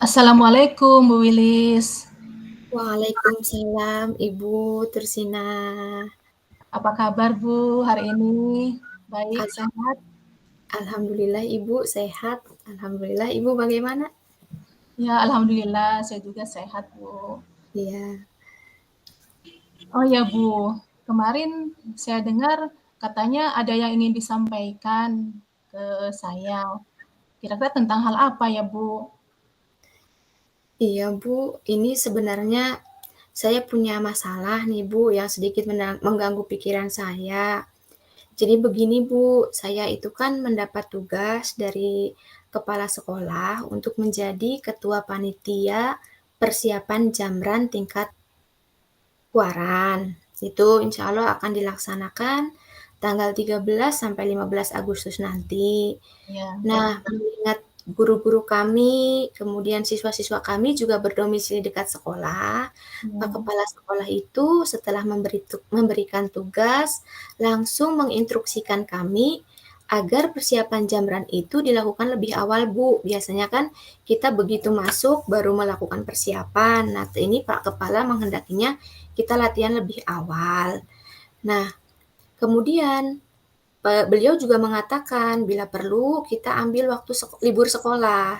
Assalamualaikum Bu Wilis. Waalaikumsalam Ibu Tursina. Apa kabar Bu hari ini? Baik, Alham sehat? Alhamdulillah Ibu sehat. Alhamdulillah Ibu bagaimana? Ya, alhamdulillah saya juga sehat Bu. Iya. Oh ya Bu, kemarin saya dengar katanya ada yang ingin disampaikan ke saya. Kira-kira tentang hal apa ya Bu? Iya Bu, ini sebenarnya saya punya masalah nih Bu yang sedikit mengganggu pikiran saya. Jadi begini Bu, saya itu kan mendapat tugas dari kepala sekolah untuk menjadi ketua panitia persiapan Jamran tingkat Waran. Itu insya Allah akan dilaksanakan tanggal 13 sampai 15 Agustus nanti. Ya, Nah, baik. mengingat guru-guru kami, kemudian siswa-siswa kami juga berdomisili dekat sekolah, Pak Ya, Kepala Sekolah itu setelah memberikan tugas, langsung menginstruksikan kami agar persiapan Jamran itu dilakukan lebih awal, Bu. Biasanya kan kita begitu masuk baru melakukan persiapan. Nah, ini Pak Kepala menghendakinya kita latihan lebih awal. Nah, kemudian beliau juga mengatakan bila perlu kita ambil waktu libur sekolah.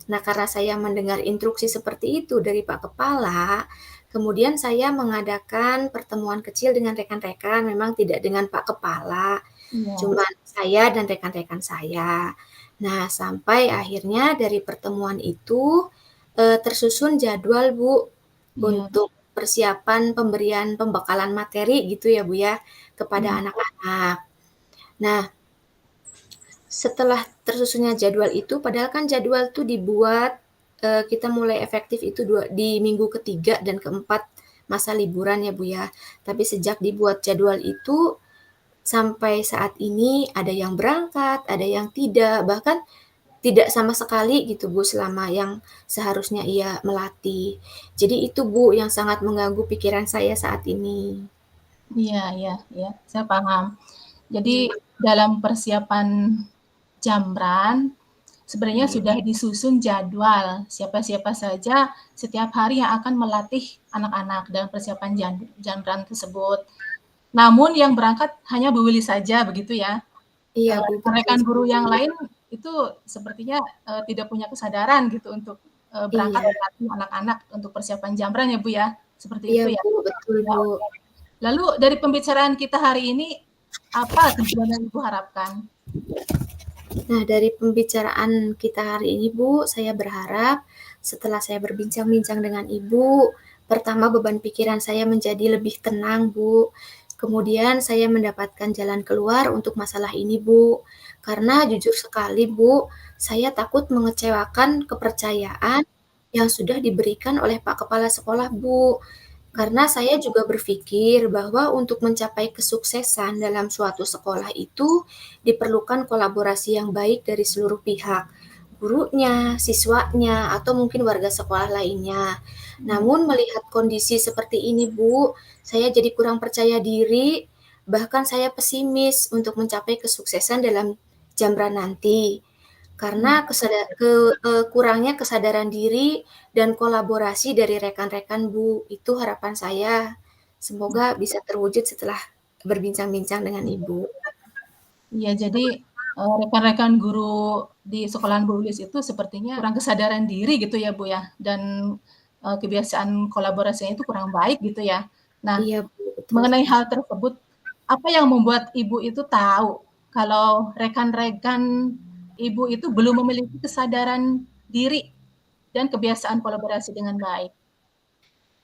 Nah, karena saya mendengar instruksi seperti itu dari Pak Kepala, kemudian saya mengadakan pertemuan kecil dengan rekan-rekan, memang tidak dengan Pak Kepala, ya, cuma saya dan rekan-rekan saya. Nah, sampai akhirnya dari pertemuan itu tersusun jadwal, Bu, ya, untuk persiapan pemberian pembekalan materi gitu ya, Bu ya, kepada ya, anak-anak. Nah, setelah tersusunnya jadwal itu, padahal kan jadwal tuh dibuat, kita mulai efektif itu di minggu ketiga dan keempat masa liburan ya, Bu, ya. Tapi sejak dibuat jadwal itu, sampai saat ini ada yang berangkat, ada yang tidak, bahkan tidak sama sekali gitu, Bu, selama yang seharusnya ia melatih. Jadi itu, Bu, yang sangat mengganggu pikiran saya saat ini. iya, iya, iya, saya paham. Jadi Iya, dalam persiapan Jamran, sebenarnya iya, sudah disusun jadwal siapa-siapa saja setiap hari yang akan melatih anak-anak dalam persiapan Jamran tersebut. Namun yang berangkat hanya Bu Willy saja begitu ya. iya, Bu, betul Rekan guru yang sekali. lain itu sepertinya tidak punya kesadaran gitu untuk berangkat Iya, melatih anak-anak untuk persiapan Jamran ya Bu ya. Seperti iya, itu ya. Bu, betul, Ya, Bu. oke. Lalu dari pembicaraan kita hari ini apa tujuan yang Ibu harapkan? Nah, dari pembicaraan kita hari ini, Bu, saya berharap setelah saya berbincang-bincang dengan Ibu, pertama beban pikiran saya menjadi lebih tenang, Bu. Kemudian saya mendapatkan jalan keluar untuk masalah ini, Bu. Karena jujur sekali, Bu, saya takut mengecewakan kepercayaan yang sudah diberikan oleh Pak Kepala Sekolah, Bu. Karena saya juga berpikir bahwa untuk mencapai kesuksesan dalam suatu sekolah itu diperlukan kolaborasi yang baik dari seluruh pihak, gurunya, siswanya, atau mungkin warga sekolah lainnya. Namun melihat kondisi seperti ini, Bu, saya jadi kurang percaya diri, bahkan saya pesimis untuk mencapai kesuksesan dalam Jamran nanti. Karena kurangnya kesadaran diri dan kolaborasi dari rekan-rekan, Bu. Itu harapan saya. Semoga bisa terwujud setelah berbincang-bincang dengan Ibu. Iya, jadi rekan-rekan guru di sekolahan Bu Wilis itu sepertinya kurang kesadaran diri gitu ya Bu ya, dan kebiasaan kolaborasinya itu kurang baik gitu ya. Nah, Iya, Bu, betul mengenai sekali. hal tersebut, apa yang membuat Ibu itu tahu kalau rekan-rekan Ibu itu belum memiliki kesadaran diri dan kebiasaan kolaborasi dengan baik?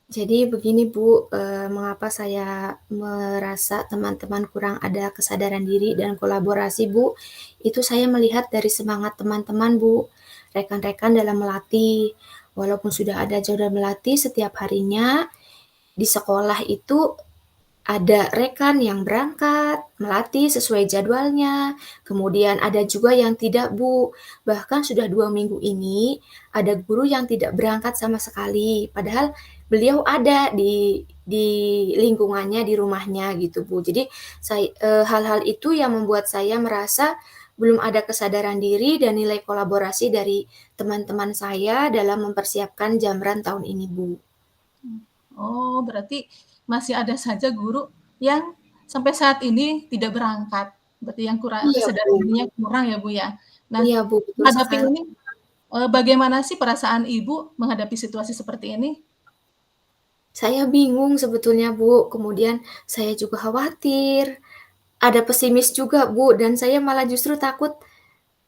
Jadi begini, Bu, mengapa saya merasa teman-teman kurang ada kesadaran diri dan kolaborasi, Bu, itu saya melihat dari semangat teman-teman, Bu, rekan-rekan dalam melatih. Walaupun sudah ada jadwal melatih setiap harinya, di sekolah itu ada rekan yang berangkat, melatih sesuai jadwalnya, kemudian ada juga yang tidak, Bu. Bahkan sudah 2 minggu ini, ada guru yang tidak berangkat sama sekali, padahal beliau ada di lingkungannya, di rumahnya gitu, Bu. Jadi hal-hal itu yang membuat saya merasa belum ada kesadaran diri dan nilai kolaborasi dari teman-teman saya dalam mempersiapkan Jamran tahun ini, Bu. Oh, berarti masih ada saja guru yang sampai saat ini tidak berangkat. Berarti yang Iya, kesadaran Bu. dirinya kurang ya, Bu, ya. Nah, Iya, Bu, betul menghadapi sekali. ini, bagaimana sih perasaan Ibu menghadapi situasi seperti ini? Saya bingung sebetulnya, Bu. Kemudian saya juga khawatir, ada pesimis juga, Bu, dan saya malah justru takut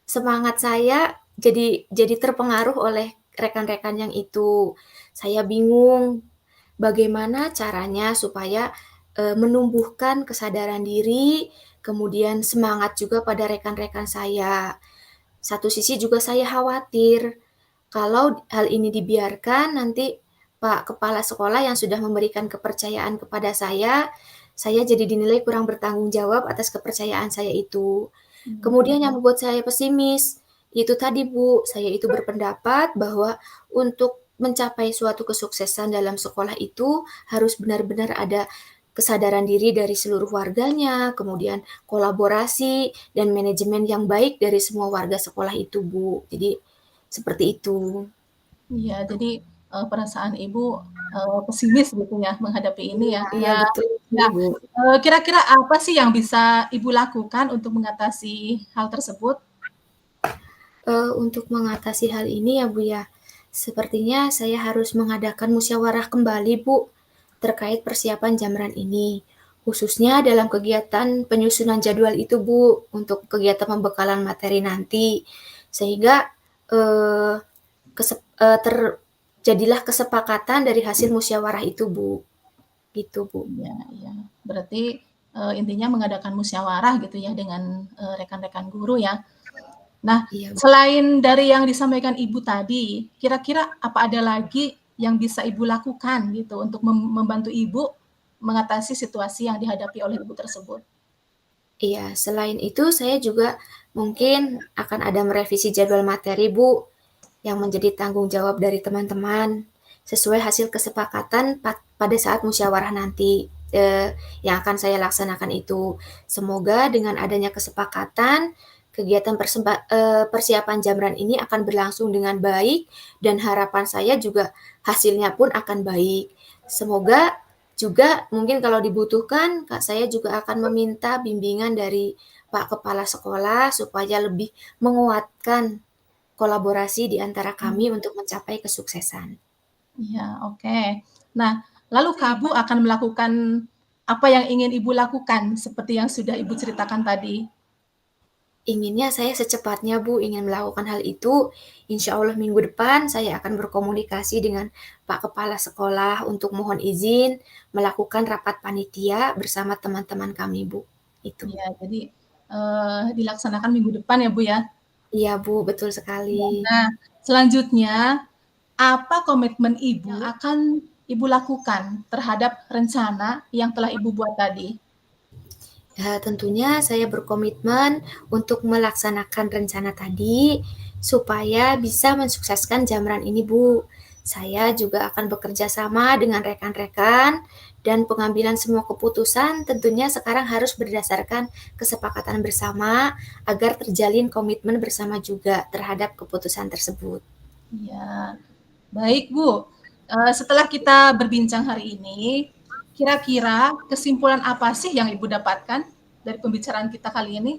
semangat saya jadi terpengaruh oleh rekan-rekan yang itu. Saya bingung bagaimana caranya supaya, menumbuhkan kesadaran diri, kemudian semangat juga pada rekan-rekan saya. Satu sisi juga saya khawatir kalau hal ini dibiarkan nanti Pak Kepala Sekolah yang sudah memberikan kepercayaan kepada saya jadi dinilai kurang bertanggung jawab atas kepercayaan saya itu. Kemudian yang membuat saya pesimis, itu tadi Bu, saya itu berpendapat bahwa untuk mencapai suatu kesuksesan dalam sekolah itu harus benar-benar ada kesadaran diri dari seluruh warganya, kemudian kolaborasi dan manajemen yang baik dari semua warga sekolah itu, Bu. Jadi seperti itu. Iya, jadi, perasaan Ibu, pesimis gitu ya menghadapi ini Iya ya. iya Nah betul sekali, nah, Bu. kira-kira apa sih yang bisa Ibu lakukan untuk mengatasi hal tersebut? Untuk mengatasi hal ini ya, Bu, ya, sepertinya saya harus mengadakan musyawarah kembali, Bu, terkait persiapan Jamran ini. Khususnya dalam kegiatan penyusunan jadwal itu, Bu, untuk kegiatan pembekalan materi nanti. Sehingga, eee, terjadilah kesepakatan dari hasil musyawarah itu, Bu. Gitu, Bu. Iya iya. Berarti, intinya mengadakan musyawarah gitu ya dengan, rekan-rekan guru ya. Nah, Iya, Bu. selain dari yang disampaikan Ibu tadi, kira-kira apa ada lagi yang bisa Ibu lakukan gitu untuk membantu Ibu mengatasi situasi yang dihadapi oleh Ibu tersebut? Iya, selain itu saya juga mungkin akan ada merevisi jadwal materi, Bu. Yang menjadi tanggung jawab dari teman-teman, sesuai hasil kesepakatan pada saat musyawarah nanti, yang akan saya laksanakan itu. Semoga dengan adanya kesepakatan, kegiatan persiapan Jamran ini akan berlangsung dengan baik dan harapan saya juga hasilnya pun akan baik. Semoga juga mungkin kalau dibutuhkan, Kak, saya juga akan meminta bimbingan dari Pak Kepala Sekolah supaya lebih menguatkan kolaborasi di antara kami untuk mencapai kesuksesan. Iya, oke. Nah, lalu Ibu akan melakukan apa yang ingin Ibu lakukan seperti yang sudah Ibu ceritakan tadi? Inginnya saya secepatnya, Bu, ingin melakukan hal itu. Insya Allah minggu depan saya akan berkomunikasi dengan Pak Kepala Sekolah untuk mohon izin melakukan rapat panitia bersama teman-teman kami, Bu. Itu. Iya, jadi, dilaksanakan minggu depan ya, Bu, ya? Iya, Bu, betul sekali. Iya. Nah, selanjutnya, apa komitmen Ibu yang akan Ibu lakukan terhadap rencana yang telah Ibu buat tadi? Tentunya saya berkomitmen untuk melaksanakan rencana tadi supaya bisa mensukseskan Jamran ini, Bu. Saya juga akan bekerja sama dengan rekan-rekan dan pengambilan semua keputusan tentunya sekarang harus berdasarkan kesepakatan bersama agar terjalin komitmen bersama juga terhadap keputusan tersebut. Iya. Baik, Bu. Setelah kita berbincang hari ini, kira-kira kesimpulan apa sih yang Ibu dapatkan dari pembicaraan kita kali ini?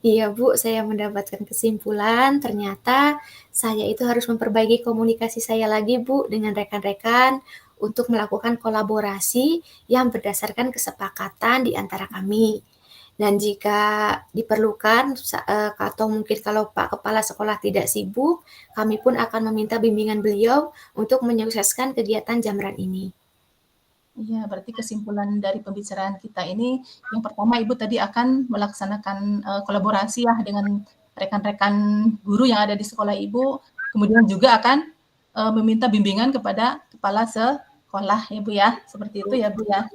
Iya, Bu, saya mendapatkan kesimpulan ternyata saya itu harus memperbaiki komunikasi saya lagi, Bu, dengan rekan-rekan untuk melakukan kolaborasi yang berdasarkan kesepakatan di antara kami. Dan jika diperlukan atau mungkin kalau Pak Kepala Sekolah tidak sibuk, kami pun akan meminta bimbingan beliau untuk menyukseskan kegiatan Jamran ini. Iya, berarti kesimpulan dari pembicaraan kita ini, yang pertama Ibu tadi akan melaksanakan, kolaborasi ya dengan rekan-rekan guru yang ada di sekolah Ibu, kemudian juga akan, meminta bimbingan kepada kepala sekolah ya, Bu, ya. Seperti itu ya, Bu, ya?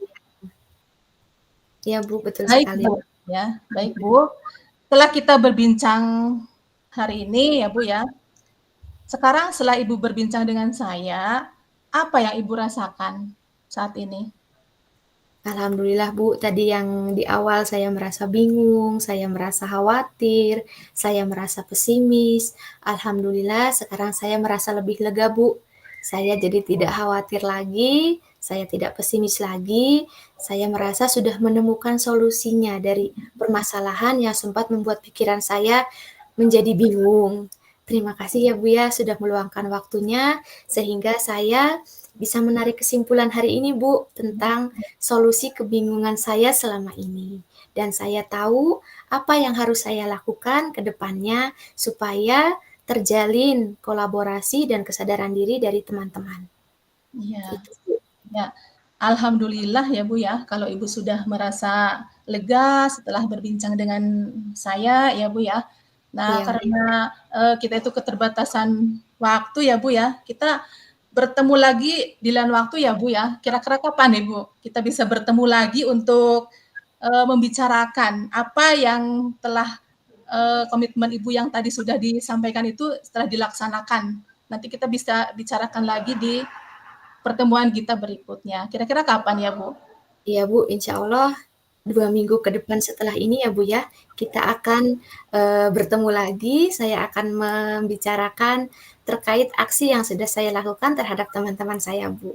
Iya, Bu, betul Baik, sekali. Bu, ya. Baik, Bu. Setelah kita berbincang hari ini ya, Bu, ya, sekarang setelah Ibu berbincang dengan saya, apa yang Ibu rasakan saat ini? Alhamdulillah Bu, tadi yang di awal saya merasa bingung, saya merasa khawatir, saya merasa pesimis. Alhamdulillah sekarang saya merasa lebih lega Bu. Saya jadi tidak khawatir lagi, saya tidak pesimis lagi, saya merasa sudah menemukan solusinya dari permasalahan yang sempat membuat pikiran saya menjadi bingung. Terima kasih ya Bu ya sudah meluangkan waktunya sehingga saya bisa menarik kesimpulan hari ini Bu tentang solusi kebingungan saya selama ini. Dan saya tahu apa yang harus saya lakukan ke depannya supaya terjalin kolaborasi dan kesadaran diri dari teman-teman. Iya. Itu Bu. Ya, alhamdulillah ya Bu ya, kalau Ibu sudah merasa lega setelah berbincang dengan saya ya Bu ya. Nah, Iya, karena kita itu keterbatasan waktu ya Bu ya, kita bertemu lagi di lain waktu ya Bu ya. Kira-kira kapan Ibu kita bisa bertemu lagi untuk membicarakan apa yang telah komitmen Ibu yang tadi sudah disampaikan itu setelah dilaksanakan. Nanti kita bisa bicarakan lagi di pertemuan kita berikutnya. Kira-kira kapan ya, Bu? iya Bu, insya Allah 2 minggu ke depan setelah ini ya Bu ya, kita akan bertemu lagi, saya akan membicarakan terkait aksi yang sudah saya lakukan terhadap teman-teman saya Bu.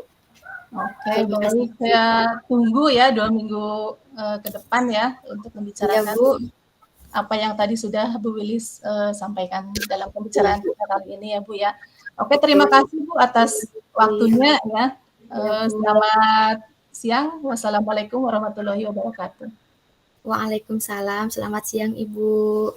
Oke, Terima kasih baik. Bu. Saya tunggu ya 2 minggu ke depan ya untuk Iya membicarakan Bu, apa yang tadi sudah Bu Wilis sampaikan dalam iya pembicaraan Bu, kita kali ini ya, Bu ya. Oke, terima betul. kasih Bu atas Terima kasih. waktunya ya. Iya Bu. Selamat siang. Wassalamualaikum warahmatullahi wabarakatuh. Waalaikumsalam, selamat siang Ibu.